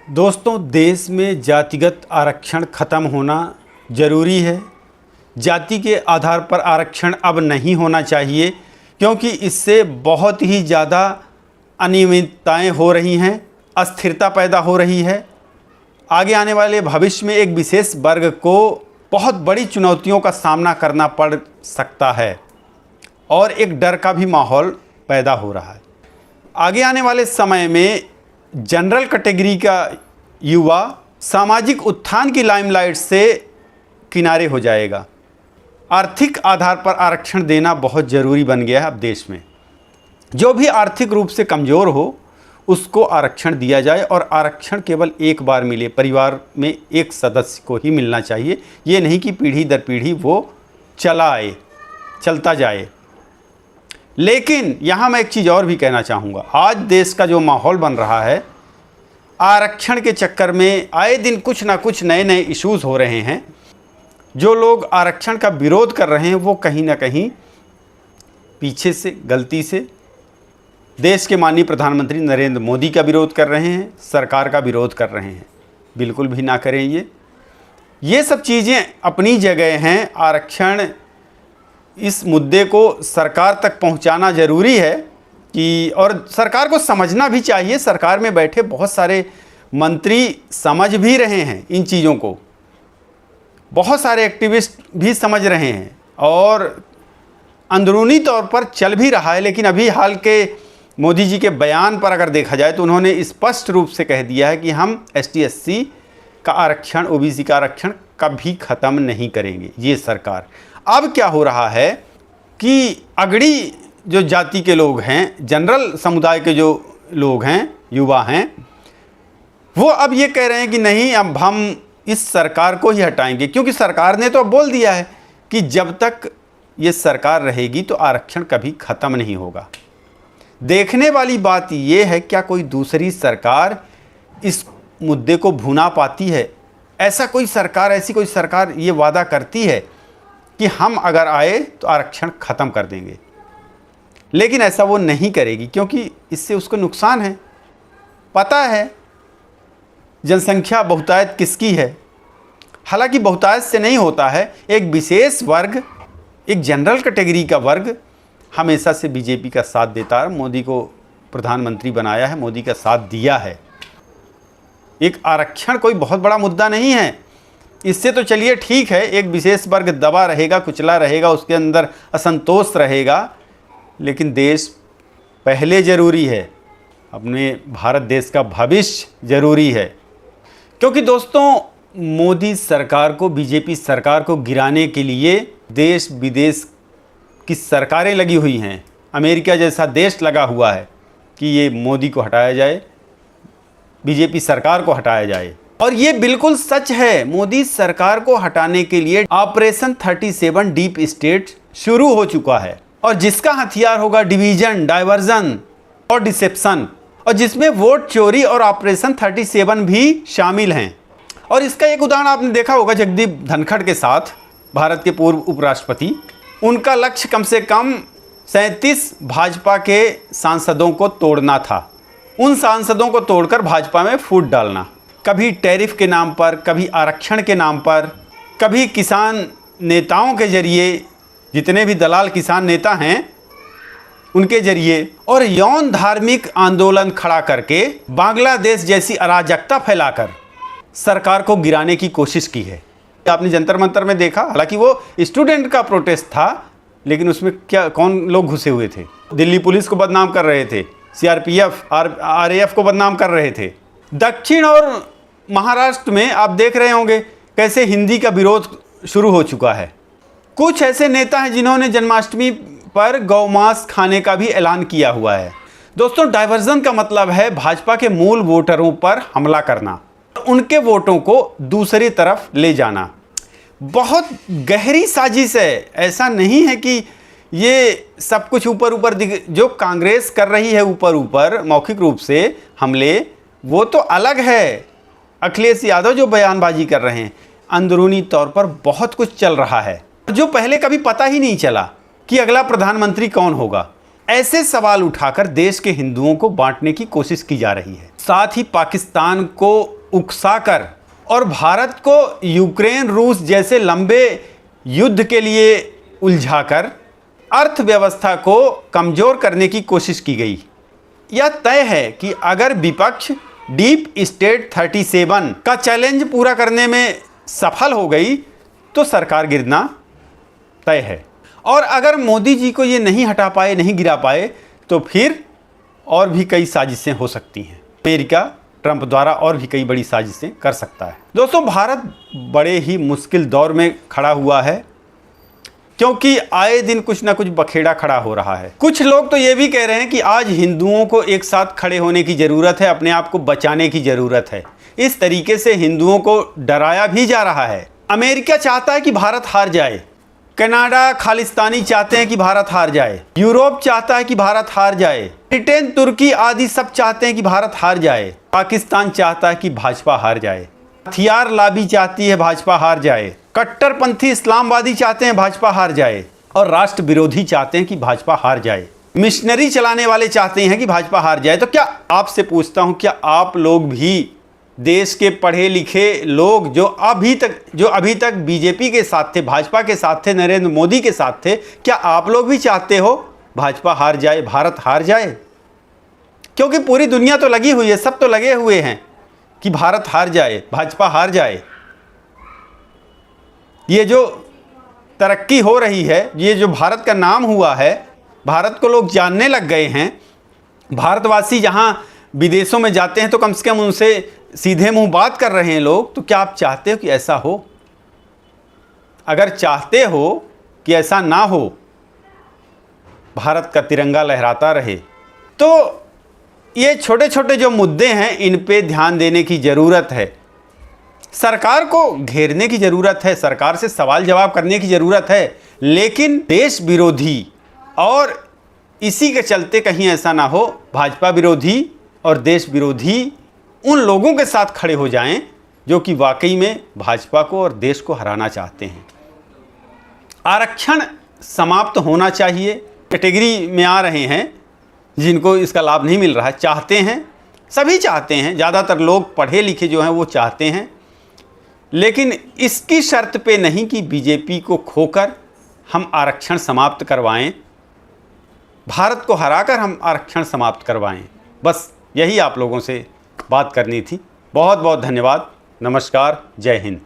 दोस्तों, देश में जातिगत आरक्षण खत्म होना ज़रूरी है। जाति के आधार पर आरक्षण अब नहीं होना चाहिए, क्योंकि इससे बहुत ही ज़्यादा अनियमितताएं हो रही हैं, अस्थिरता पैदा हो रही है। आगे आने वाले भविष्य में एक विशेष वर्ग को बहुत बड़ी चुनौतियों का सामना करना पड़ सकता है और एक डर का भी माहौल पैदा हो रहा है। आगे आने वाले समय में जनरल कैटेगरी का युवा सामाजिक उत्थान की लाइमलाइट से किनारे हो जाएगा। आर्थिक आधार पर आरक्षण देना बहुत ज़रूरी बन गया है अब देश में। जो भी आर्थिक रूप से कमज़ोर हो उसको आरक्षण दिया जाए, और आरक्षण केवल एक बार मिले, परिवार में एक सदस्य को ही मिलना चाहिए। ये नहीं कि पीढ़ी दर पीढ़ी वो चलता जाए। लेकिन यहाँ मैं एक चीज़ और भी कहना चाहूँगा। आज देश का जो माहौल बन रहा है, आरक्षण के चक्कर में आए दिन कुछ ना कुछ नए नए इश्यूज़ हो रहे हैं। जो लोग आरक्षण का विरोध कर रहे हैं वो कहीं ना कहीं पीछे से गलती से देश के माननीय प्रधानमंत्री नरेंद्र मोदी का विरोध कर रहे हैं, सरकार का विरोध कर रहे हैं। बिल्कुल भी ना करें। ये सब चीज़ें अपनी जगह हैं। आरक्षण, इस मुद्दे को सरकार तक पहुंचाना ज़रूरी है कि, और सरकार को समझना भी चाहिए। सरकार में बैठे बहुत सारे मंत्री समझ भी रहे हैं इन चीज़ों को, बहुत सारे एक्टिविस्ट भी समझ रहे हैं और अंदरूनी तौर पर चल भी रहा है। लेकिन अभी हाल के मोदी जी के बयान पर अगर देखा जाए तो उन्होंने स्पष्ट रूप से कह दिया है कि हम ST/SC का आरक्षण, OBC का आरक्षण कभी ख़त्म नहीं करेंगे ये सरकार। अब क्या हो रहा है कि अगड़ी जो जाति के लोग हैं, जनरल समुदाय के जो लोग हैं, युवा हैं, वो अब ये कह रहे हैं कि नहीं, अब हम इस सरकार को ही हटाएंगे। क्योंकि सरकार ने तो अब बोल दिया है कि जब तक ये सरकार रहेगी तो आरक्षण कभी ख़त्म नहीं होगा। देखने वाली बात ये है, क्या कोई दूसरी सरकार इस मुद्दे को भुना पाती है? ऐसी कोई सरकार ये वादा करती है कि हम अगर आए तो आरक्षण ख़त्म कर देंगे, लेकिन ऐसा वो नहीं करेगी, क्योंकि इससे उसको नुकसान है। पता है जनसंख्या बहुतायत किसकी है। हालांकि बहुतायत से नहीं होता है, एक विशेष वर्ग, एक जनरल कैटेगरी का वर्ग हमेशा से बीजेपी का साथ देता है। मोदी को प्रधानमंत्री बनाया है, मोदी का साथ दिया है। एक आरक्षण कोई बहुत बड़ा मुद्दा नहीं है। इससे तो चलिए ठीक है, एक विशेष वर्ग दबा रहेगा, कुचला रहेगा, उसके अंदर असंतोष रहेगा, लेकिन देश पहले ज़रूरी है। अपने भारत देश का भविष्य ज़रूरी है। क्योंकि दोस्तों, मोदी सरकार को, बीजेपी सरकार को गिराने के लिए देश विदेश की सरकारें लगी हुई हैं। अमेरिका जैसा देश लगा हुआ है कि ये मोदी को हटाया जाए, बीजेपी सरकार को हटाया जाए। और ये बिल्कुल सच है। मोदी सरकार को हटाने के लिए ऑपरेशन 37 डीप स्टेट शुरू हो चुका है, और जिसका हथियार होगा डिवीजन, डाइवर्जन और डिसेप्शन, और जिसमें वोट चोरी और ऑपरेशन 37 भी शामिल हैं। और इसका एक उदाहरण आपने देखा होगा जगदीप धनखड़ के साथ, भारत के पूर्व उपराष्ट्रपति। उनका लक्ष्य कम से कम 37 भाजपा के सांसदों को तोड़ना था। उन सांसदों को तोड़कर भाजपा में फूट डालना, कभी टैरिफ के नाम पर, कभी आरक्षण के नाम पर, कभी किसान नेताओं के जरिए, जितने भी दलाल किसान नेता हैं उनके जरिए, और यौन धार्मिक आंदोलन खड़ा करके बांग्लादेश जैसी अराजकता फैलाकर सरकार को गिराने की कोशिश की है। आपने जंतर मंतर में देखा, हालांकि वो स्टूडेंट का प्रोटेस्ट था, लेकिन उसमें कौन लोग घुसे हुए थे? दिल्ली पुलिस को बदनाम कर रहे थे, CRPF, RAF को बदनाम कर रहे थे। दक्षिण और महाराष्ट्र में आप देख रहे होंगे कैसे हिंदी का विरोध शुरू हो चुका है। कुछ ऐसे नेता हैं जिन्होंने जन्माष्टमी पर गौमांस खाने का भी ऐलान किया हुआ है। दोस्तों, डाइवर्जन का मतलब है भाजपा के मूल वोटरों पर हमला करना, उनके वोटों को दूसरी तरफ ले जाना। बहुत गहरी साजिश है। ऐसा नहीं है कि ये सब कुछ ऊपर ऊपर जो कांग्रेस कर रही है, ऊपर ऊपर मौखिक रूप से हमले, वो तो अलग है। अखिलेश यादव जो बयानबाजी कर रहे हैं, अंदरूनी तौर पर बहुत कुछ चल रहा है जो पहले कभी पता ही नहीं चला कि अगला प्रधानमंत्री कौन होगा। ऐसे सवाल उठाकर देश के हिंदुओं को बांटने की कोशिश की जा रही है। साथ ही पाकिस्तान को उकसाकर और भारत को यूक्रेन रूस जैसे लंबे युद्ध के लिए उलझाकर अर्थव्यवस्था को कमज़ोर करने की कोशिश की गई। यह तय है कि अगर विपक्ष डीप स्टेट 37 का चैलेंज पूरा करने में सफल हो गई तो सरकार गिरना तय है, और अगर मोदी जी को ये नहीं हटा पाए, नहीं गिरा पाए, तो फिर और भी कई साजिशें हो सकती हैं। अमेरिका ट्रंप द्वारा और भी कई बड़ी साजिशें कर सकता है। दोस्तों, भारत बड़े ही मुश्किल दौर में खड़ा हुआ है, क्योंकि आए दिन कुछ ना कुछ बखेड़ा खड़ा हो रहा है। कुछ लोग तो ये भी कह रहे हैं कि आज हिंदुओं को एक साथ खड़े होने की ज़रूरत है, अपने आप को बचाने की ज़रूरत है। इस तरीके से हिंदुओं को डराया भी जा रहा है। अमेरिका चाहता है कि भारत हार जाए, कनाडा खालिस्तानी चाहते हैं कि भारत हार जाए, यूरोप चाहता है कि भारत हार जाए, ब्रिटेन तुर्की आदि सब चाहते हैं कि भारत हार जाए, पाकिस्तान चाहता है कि भाजपा हार जाए, हथियार लॉबी चाहती है भाजपा हार जाए, कट्टरपंथी इस्लामवादी चाहते हैं भाजपा हार जाए, और राष्ट्र विरोधी चाहते हैं कि भाजपा हार जाए, मिशनरी चलाने वाले चाहते हैं कि भाजपा हार जाए। तो क्या आपसे पूछता हूं, क्या आप लोग भी देश के पढ़े लिखे लोग जो अभी तक बीजेपी के साथ थे, भाजपा के साथ थे, नरेंद्र मोदी के साथ थे, क्या आप लोग भी चाहते हो भाजपा हार जाए, भारत हार जाए? क्योंकि पूरी दुनिया तो लगी हुई है, सब तो लगे हुए हैं कि भारत हार जाए, भाजपा हार जाए। ये जो तरक्की हो रही है, ये जो भारत का नाम हुआ है, भारत को लोग जानने लग गए हैं, भारतवासी जहां विदेशों में जाते हैं तो कम से कम उनसे सीधे मुंह बात कर रहे हैं लोग। तो क्या आप चाहते हो कि ऐसा हो? अगर चाहते हो कि ऐसा ना हो, भारत का तिरंगा लहराता रहे, तो ये छोटे छोटे जो मुद्दे हैं, इन पे ध्यान देने की ज़रूरत है। सरकार को घेरने की ज़रूरत है, सरकार से सवाल जवाब करने की ज़रूरत है, लेकिन देश विरोधी और इसी के चलते कहीं ऐसा ना हो भाजपा विरोधी और देश विरोधी उन लोगों के साथ खड़े हो जाएं जो कि वाकई में भाजपा को और देश को हराना चाहते हैं। आरक्षण समाप्त होना चाहिए। कैटेगरी में आ रहे हैं जिनको इसका लाभ नहीं मिल रहा है, चाहते हैं, सभी चाहते हैं, ज़्यादातर लोग पढ़े लिखे जो हैं वो चाहते हैं, लेकिन इसकी शर्त पे नहीं कि बीजेपी को खोकर हम आरक्षण समाप्त करवाएं, भारत को हराकर हम आरक्षण समाप्त करवाएं। बस यही आप लोगों से बात करनी थी। बहुत बहुत धन्यवाद। नमस्कार। जय हिंद।